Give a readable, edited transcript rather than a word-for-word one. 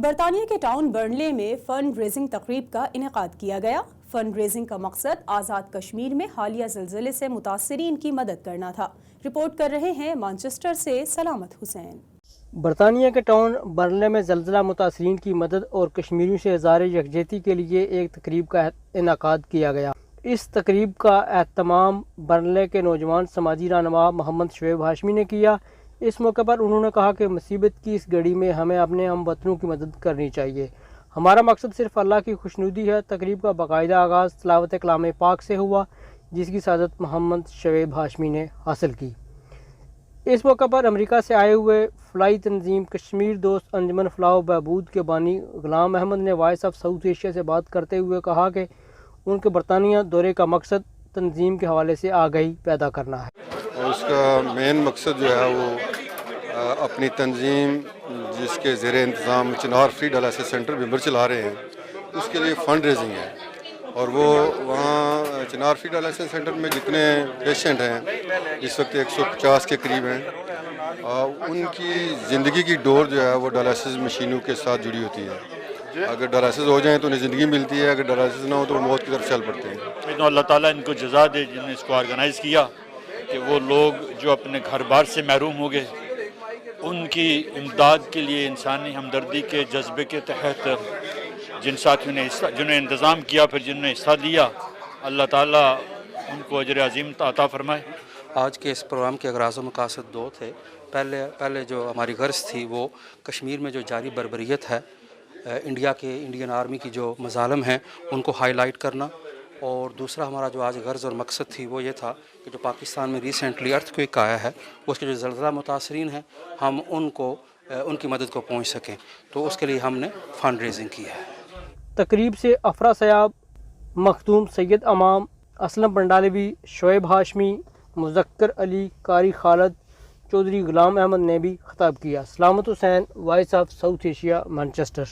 برطانیہ کے ٹاؤن برنلے میں فنڈ ریزنگ تقریب کا انعقاد کیا گیا۔ فنڈ ریزنگ کا مقصد آزاد کشمیر میں حالیہ زلزلے سے متاثرین کی مدد کرنا تھا۔ رپورٹ کر رہے ہیں مانچسٹر سے سلامت حسین۔ برطانیہ کے ٹاؤن برنلے میں زلزلہ متاثرین کی مدد اور کشمیریوں سے اظہار یکجہتی کے لیے ایک تقریب کا انعقاد کیا گیا۔ اس تقریب کا اہتمام برنلے کے نوجوان سماجی رہنما محمد شعیب ہاشمی نے کیا۔ اس موقع پر انہوں نے کہا کہ مصیبت کی اس گھڑی میں ہمیں اپنے ہم وطنوں کی مدد کرنی چاہیے۔ ہمارا مقصد صرف اللہ کی خوشنودی ہے۔ تقریب کا باقاعدہ آغاز تلاوت کلام پاک سے ہوا، جس کی سعادت محمد شعیب ہاشمی نے حاصل کی۔ اس موقع پر امریکہ سے آئے ہوئے فلاحی تنظیم کشمیر دوست انجمن فلاح و بہبود کے بانی غلام احمد نے وائس آف ساؤتھ ایشیا سے بات کرتے ہوئے کہا کہ ان کے برطانیہ دورے کا مقصد تنظیم کے حوالے سے آگاہی پیدا کرنا ہے۔ اس کا مین مقصد جو ہے وہ اپنی تنظیم جس کے زیر انتظام چنار فری ڈائلسس سینٹر ممبر چلا رہے ہیں، اس کے لیے فنڈ ریزنگ ہے، اور وہ وہاں چنار فری ڈائلسس سینٹر میں جتنے پیشنٹ ہیں اس وقت 150 کے قریب ہیں، ان کی زندگی کی ڈور جو ہے وہ ڈائلسس مشینوں کے ساتھ جڑی ہوتی ہے۔ اگر ڈائلسس ہو جائیں تو انہیں زندگی ملتی ہے، اگر ڈائلسس نہ ہو تو وہ موت کی طرف چل پڑتے ہیں۔ اللہ تعالیٰ ان کو جزا دے جنہوں نے اس کو آرگنائز کیا، کہ وہ لوگ جو اپنے گھر بار سے محروم ہو گئے، ان کی امداد کے لیے انسانی ہمدردی کے جذبے کے تحت جن ساتھیوں نے جنہوں نے انتظام کیا، پھر جنہوں نے حصہ لیا، اللہ تعالیٰ ان کو اجر عظیم عطا فرمائے۔ آج کے اس پروگرام کے اغراض و مقاصد دو تھے۔ پہلے جو ہماری غرض تھی وہ کشمیر میں جو جاری بربریت ہے، انڈین آرمی کی جو مظالم ہیں ان کو ہائی لائٹ کرنا، اور دوسرا ہمارا جو آج غرض اور مقصد تھی وہ یہ تھا کہ جو پاکستان میں ریسنٹلی ارتھ کوئک آیا ہے، اس کے جو زلزلہ متاثرین ہیں ہم ان کی مدد کو پہنچ سکیں، تو اس کے لیے ہم نے فنڈ ریزنگ کی ہے۔ تقریب سے افرا سیاب، مختوم سید امام، اسلم پنڈالوی، شعیب ہاشمی، مذکر علی، قاری خالد، چودھری غلام احمد نے بھی خطاب کیا۔ Salamat Hussain, voice of South Asia, Manchester.